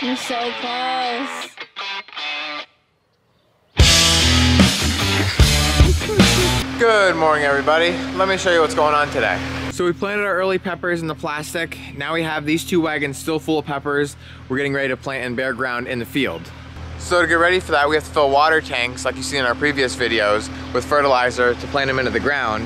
You're so close. Good morning, everybody. Let me show you what's going on today. So we planted our early peppers in the plastic. Now we have these 2 wagons still full of peppers. We're getting ready to plant in bare ground in the field. So to get ready for that, we have to fill water tanks, like you see in our previous videos, with fertilizer to plant them into the ground.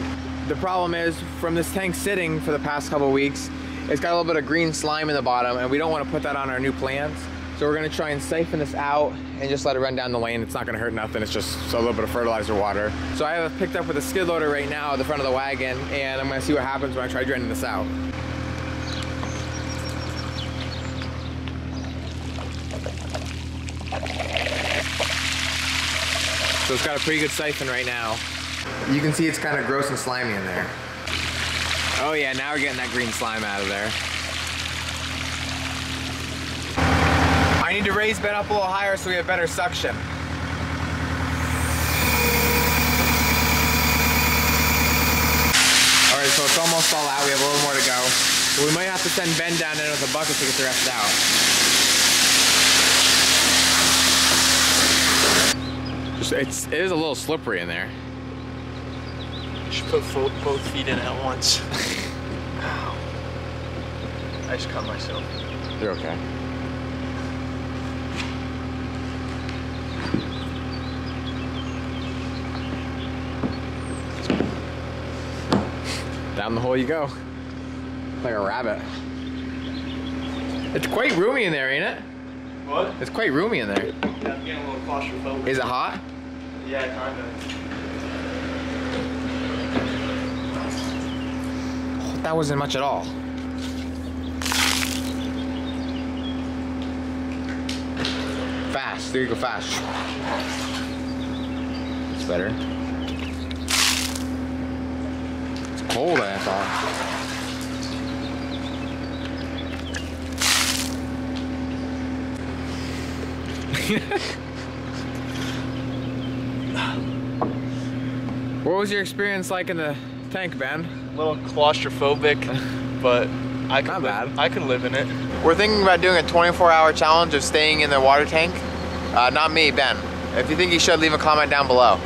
The problem is, from this tank sitting for the past couple weeks, it's got a little bit of green slime in the bottom, and we don't want to put that on our new plants. So we're gonna try and siphon this out and just let it run down the lane. It's not gonna hurt nothing, it's just a little bit of fertilizer water. So I have it picked up with a skid loader right now at the front of the wagon, and I'm gonna see what happens when I try draining this out. So it's got a pretty good siphon right now. You can see it's kind of gross and slimy in there. Oh yeah, now we're getting that green slime out of there. I need to raise Ben up a little higher so we have better suction. All right, so it's almost all out. We have a little more to go. So we might have to send Ben down in with a bucket to get the rest out. It is a little slippery in there. You should put both feet in at once. Ow. I just cut myself. You're okay. Down the hole you go. Like a rabbit. It's quite roomy in there, ain't it? What? It's quite roomy in there. Yeah, I'm getting a little claustrophobic. Is it hot? Yeah, kinda. Oh, that wasn't much at all. Fast. There you go, fast. It's better. It's cold, I thought. What was your experience like in the tank, Ben? A little claustrophobic, but I can live in it. We're thinking about doing a 24-hour challenge of staying in the water tank. Not me, Ben. If you think you should, leave a comment down below.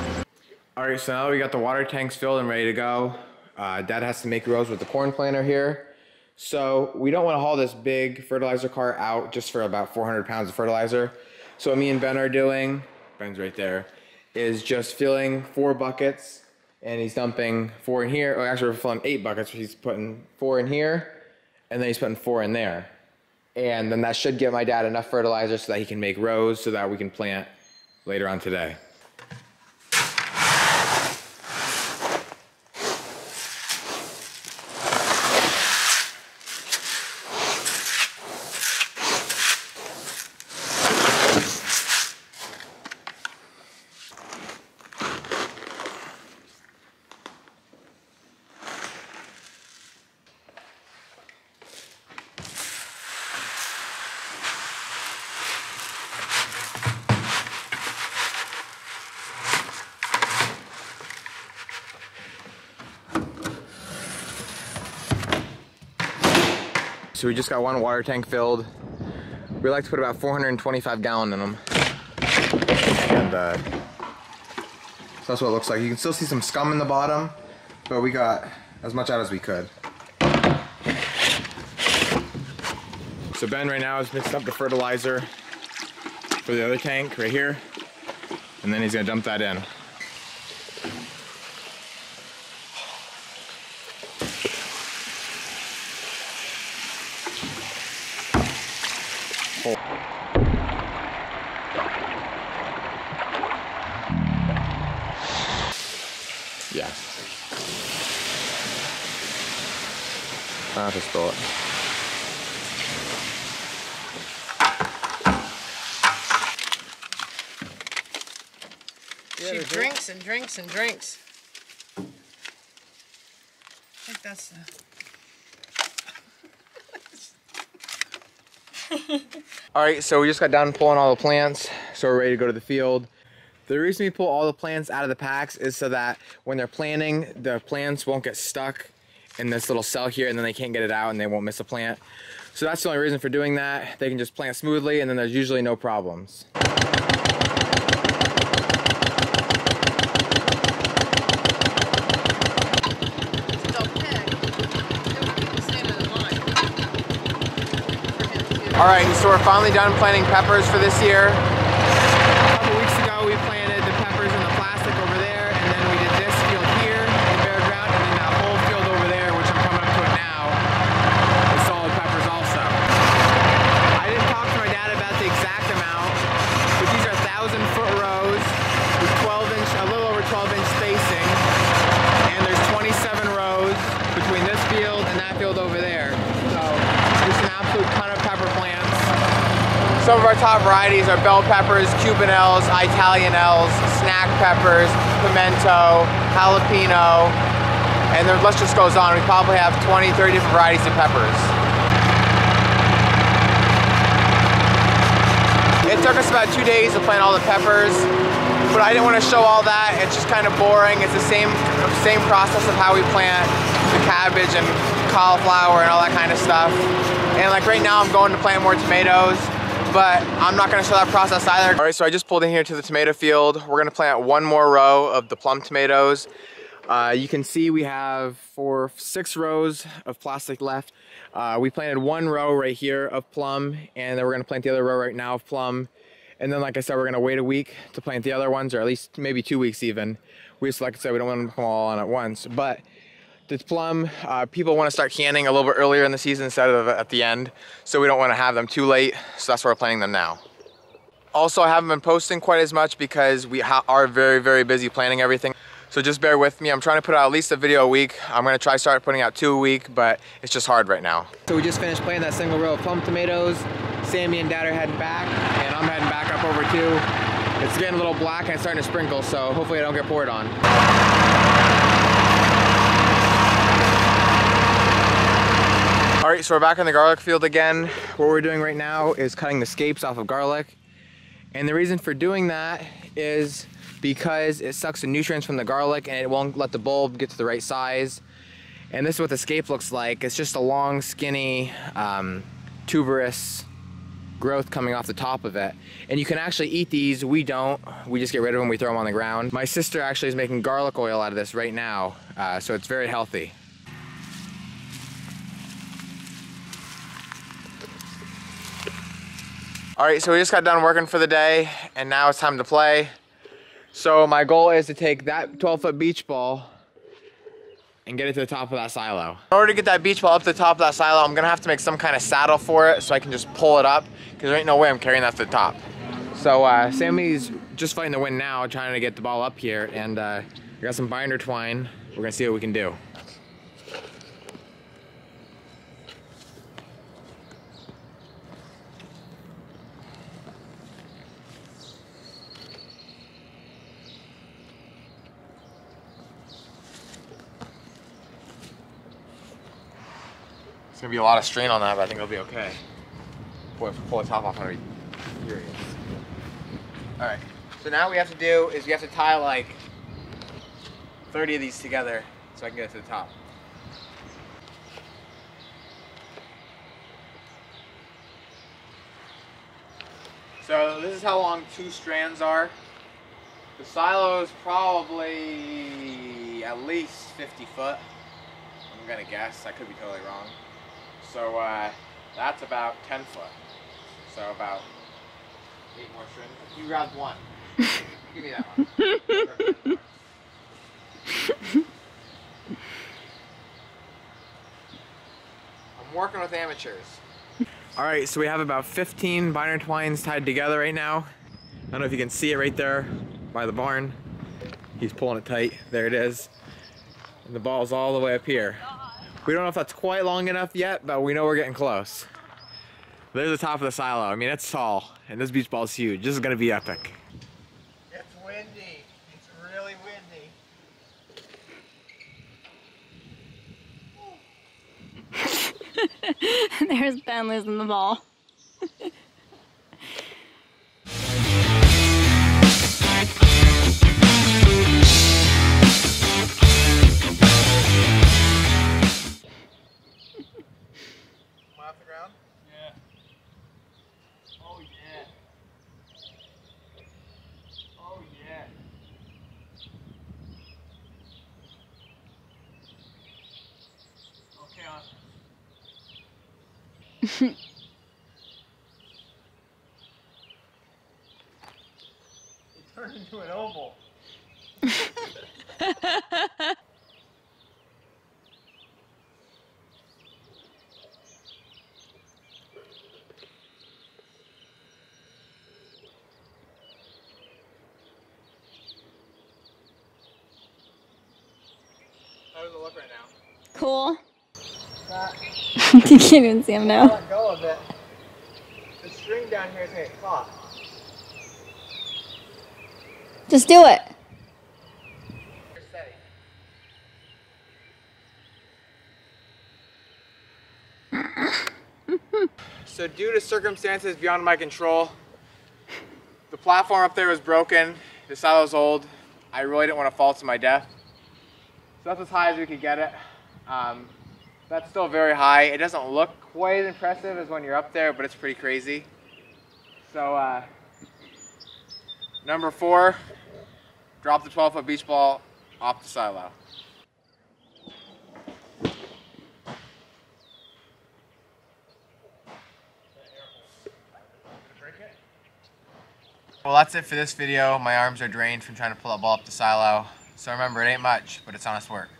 All right, so now we got the water tanks filled and ready to go. Dad has to make rows with the corn planter here. So we don't want to haul this big fertilizer cart out just for about 400 pounds of fertilizer. So what me and Ben are doing, Ben's right there, is just filling 4 buckets, and he's dumping 4 in here. Oh, actually we're filling 8 buckets. He's putting 4 in here, and then he's putting 4 in there. And then that should give my dad enough fertilizer so that he can make rows so that we can plant later on today. So we just got 1 water tank filled. We like to put about 425 gallon in them. And so that's what it looks like. You can still see some scum in the bottom, but we got as much out as we could. So Ben right now has mixed up the fertilizer for the other tank right here, and then he's gonna dump that in. Oh. Yeah. I have to spill it. She drinks and drinks and drinks. I think that's the... All right, so we just got done pulling all the plants, so we're ready to go to the field. The reason we pull all the plants out of the packs is so that when they're planting, the plants won't get stuck in this little cell here, and then they can't get it out and they won't miss a plant. So that's the only reason for doing that. They can just plant smoothly and then there's usually no problems. All right, so we're finally done planting peppers for this year. A couple weeks ago, we planted the peppers in the plastic over there, and then we did this field here in bare ground, and then that whole field over there, which I'm coming up to it now, is solid peppers also. I didn't talk to my dad about the exact amount, but these are 1,000-foot rows with 12-inch, a little over 12-inch spacing, and there's 27 rows between this field and that field over there. So just an absolute ton of pepper plants. Some of our top varieties are bell peppers, Cubanelles, Italianelles, snack peppers, pimento, jalapeno, and the list just goes on. We probably have 20, 30 different varieties of peppers. It took us about 2 days to plant all the peppers, but I didn't want to show all that. It's just kind of boring. It's the same process of how we plant the cabbage and cauliflower and all that kind of stuff. And like right now I'm going to plant more tomatoes, but I'm not going to show that process either. All right, so I just pulled in here to the tomato field. We're going to plant one more row of the plum tomatoes. You can see we have 6 rows of plastic left. We planted one row right here of plum, and then we're going to plant the other row right now of plum. And then, like I said, we're going to wait a week to plant the other ones, or at least maybe 2 weeks even. We just, like I said, we don't want them to come all on at once. But this plum, people want to start canning a little bit earlier in the season instead of at the end. So we don't want to have them too late. So that's why we're planting them now. Also, I haven't been posting quite as much because we are very, very busy planting everything. So just bear with me. I'm trying to put out at least a video a week. I'm going to try to start putting out 2 a week, but it's just hard right now. So we just finished planting that single row of plum tomatoes. Sammy and Dad are heading back, and I'm heading back up over too. It's getting a little black and it's starting to sprinkle, so hopefully I don't get poured on. All right, so we're back in the garlic field again. What we're doing right now is cutting the scapes off of garlic. And the reason for doing that is because it sucks the nutrients from the garlic and it won't let the bulb get to the right size. And this is what the scape looks like. It's just a long, skinny, tuberous growth coming off the top of it. And you can actually eat these. We don't. We just get rid of them. We throw them on the ground. My sister actually is making garlic oil out of this right now, so it's very healthy. All right, so we just got done working for the day, and now it's time to play. So my goal is to take that 12-foot beach ball and get it to the top of that silo. In order to get that beach ball up to the top of that silo, I'm gonna have to make some kind of saddle for it so I can just pull it up, because there ain't no way I'm carrying that to the top. So Sammy's just fighting the wind now, trying to get the ball up here, and we got some binder twine. We're gonna see what we can do. It's gonna be a lot of strain on that, but I think it'll be okay. Boy, if we pull the top off, I'm gonna be furious. All right, so now what we have to do is we have to tie like 30 of these together so I can get it to the top. So this is how long 2 strands are. The silo is probably at least 50 foot. I'm gonna guess, I could be totally wrong. So that's about 10 foot. So about 8 more strands. You grabbed one. Give me that one. I'm working with amateurs. All right, so we have about 15 binder twines tied together right now. I don't know if you can see it right there by the barn. He's pulling it tight. There it is. And the ball's all the way up here. We don't know if that's quite long enough yet, but we know we're getting close. There's the top of the silo. I mean, it's tall, and this beach ball is huge. This is gonna be epic. It's windy. It's really windy. There's Ben losing the ball. Oh yeah. Oh yeah. Okay, It turned into an oval. How does it look right now? Cool. You can't even see him now. Let go of it. The string down here is gonna get caught. Just do it. So due to circumstances beyond my control, the platform up there was broken, the silo was old. I really didn't want to fall to my death. So that's as high as we could get it. That's still very high. It doesn't look quite as impressive as when you're up there, but it's pretty crazy. So number 4, drop the 12-foot beach ball off the silo. Well, that's it for this video. My arms are drained from trying to pull that ball up the silo. So remember, it ain't much, but it's honest work.